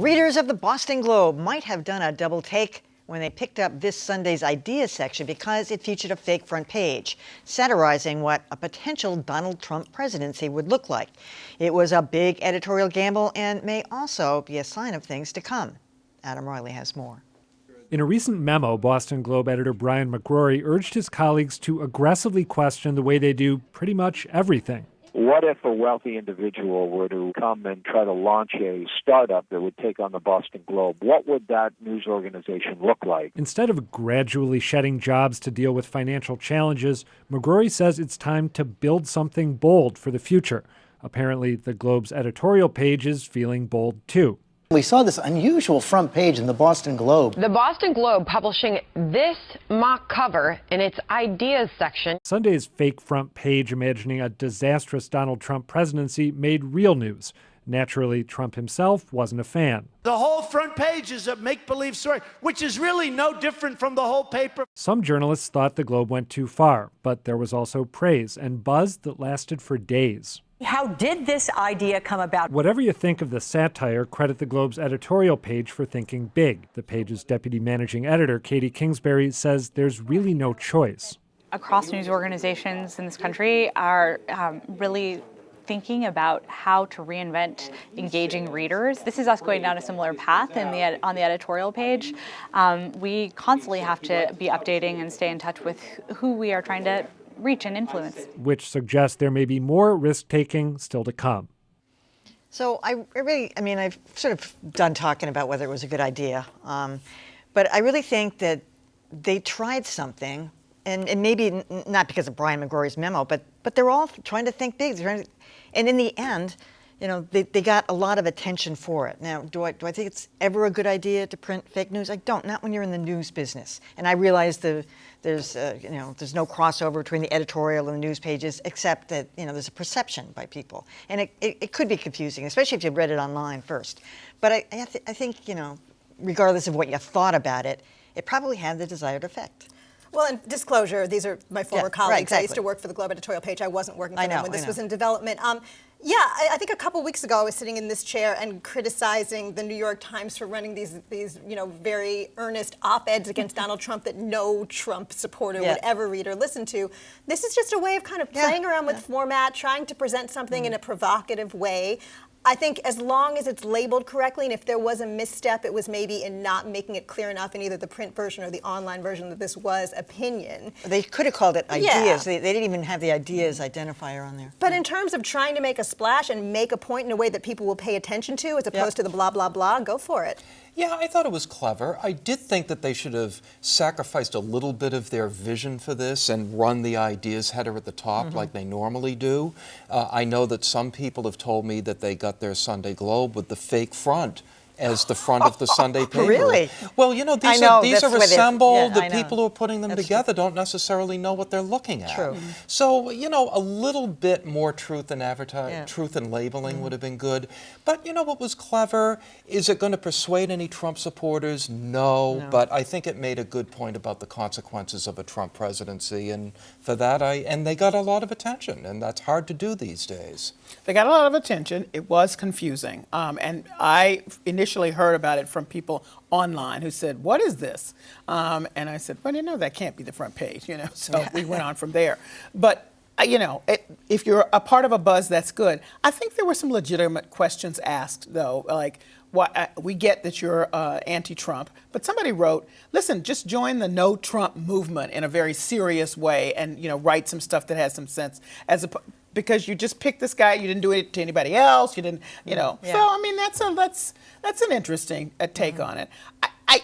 Readers of the Boston Globe might have done a double take when they picked up this Sunday's Ideas section because it featured a fake front page, satirizing what a potential Donald Trump presidency would look like. It was a big editorial gamble and may also be a sign of things to come. Adam Riley has more. In a recent memo, Boston Globe editor Brian McGrory urged his colleagues to aggressively question the way they do pretty much everything. What if a wealthy individual were to come and try to launch a startup that would take on the Boston Globe? What would that news organization look like? Instead of gradually shedding jobs to deal with financial challenges, McGrory says it's time to build something bold for the future. Apparently, the Globe's editorial page is feeling bold too. We saw this unusual front page in the Boston Globe. The Boston Globe publishing this mock cover in its Ideas section. Sunday's fake front page imagining a disastrous Donald Trump presidency made real news. Naturally, Trump himself wasn't a fan. The whole front page is a make-believe story, which is really no different from the whole paper. Some journalists thought the Globe went too far, but there was also praise and buzz that lasted for days. How did this idea come about? Whatever you think of the satire, credit the Globe's editorial page for thinking big. The page's deputy managing editor, Katie Kingsbury, says there's really no choice. Across news organizations in this country are really thinking about how to reinvent engaging readers. This is us going down a similar path on the editorial page. We constantly have to be updating and stay in touch with who we are trying to reach and influence. Which suggests there may be more risk-taking still to come. So I've sort of done talking about whether it was a good idea. But I really think that they tried something, and maybe not because of Brian McGrory's memo, but they're all trying to think big. And in the end, they got a lot of attention for it. Now, do I think it's ever a good idea to print fake news? I don't, not when you're in the news business. And I realize there's no crossover between the editorial and the news pages, except that, there's a perception by people. And it could be confusing, especially if you've read it online first. But I think, regardless of what you thought about it, it probably had the desired effect. Well, and disclosure, these are my former colleagues. Right, exactly. I used to work for the Globe editorial page. I wasn't working for them when this was in development. I think a couple weeks ago I was sitting in this chair and criticizing the New York Times for running these very earnest op-eds against Donald Trump that no Trump supporter would ever read or listen to. This is just a way of kind of playing around with format, trying to present something in a provocative way. I think as long as it's labeled correctly, and if there was a misstep, it was maybe in not making it clear enough in either the print version or the online version that this was opinion. They could have called it Ideas. They didn't even have the Ideas identifier on there. But in terms of trying to make a splash and make a point in a way that people will pay attention to, as opposed to the blah, blah, blah, go for it. Yeah, I thought it was clever. I did think that they should have sacrificed a little bit of their vision for this and run the Ideas header at the top like they normally do. I know that some people have told me that they got their Sunday Globe with the fake front as the front of the Sunday paper. Really? Well, these are assembled. The people who are putting them together don't necessarily know what they're looking at. True. So, a little bit more truth in truth in labeling would have been good. But what was clever? Is it going to persuade any Trump supporters? No. But I think it made a good point about the consequences of a Trump presidency, and for that, and they got a lot of attention, and that's hard to do these days. They got a lot of attention. It was confusing, and I initially heard about it from people online who said, "What is this?" And I said, "Well, that can't be the front page." So we went on from there. But if you're a part of a buzz, that's good. I think there were some legitimate questions asked, though, like, we get that you're anti-Trump, but somebody wrote, listen, just join the no Trump movement in a very serious way and, write some stuff that has some sense because you just picked this guy, you didn't do it to anybody else, you didn't, So, that's an interesting take on it.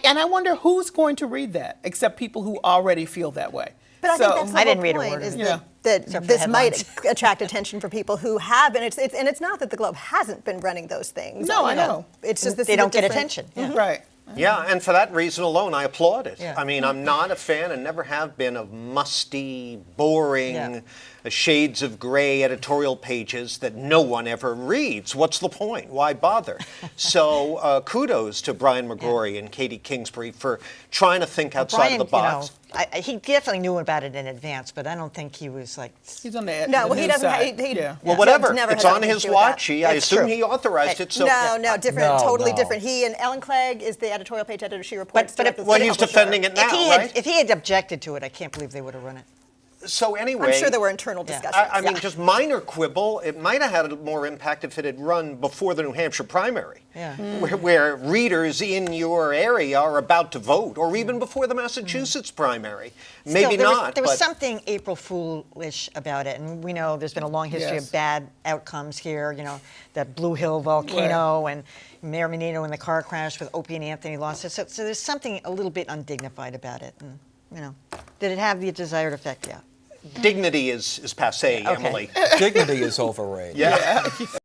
And I wonder who's going to read that, except people who already feel that way. But I think that's the I didn't whole read a point, word. is that this might attract attention for people who have, and it's not that the Globe hasn't been running those things. No, I know. It's just they don't get attention. Right. Yeah, and for that reason alone, I applaud it. I mean, I'm not a fan and never have been of musty, boring, shades of gray editorial pages that no one ever reads. What's the point? Why bother? So kudos to Brian McGrory and Katie Kingsbury for trying to think outside of the box. he definitely knew about it in advance, but I don't think he was like. He's on the No, well, he doesn't. Side. Well, whatever. Never It's had on anything his to do with that. watch. I assume he authorized it. So No, different, No, totally no. different. He and Ellen Clegg is the editorial page editor. She reports. But directly to well, the he's publisher. defending it now, right? If he had objected to it, I can't believe they would have run it. So anyway, I'm sure there were internal discussions. I mean, just minor quibble. It might have had more impact if it had run before the New Hampshire primary, where readers in your area are about to vote, or even before the Massachusetts primary. Maybe Still, not. There was but something April Foolish about it, and we know there's been a long history of bad outcomes here. You know, that Blue Hill volcano and Mayor Menino in the car crash with Opie and Anthony lost it. So there's something a little bit undignified about it. And, you know, did it have the desired effect? Yeah. dignity is passé, Okay. Emily. Dignity is overrated. Yeah.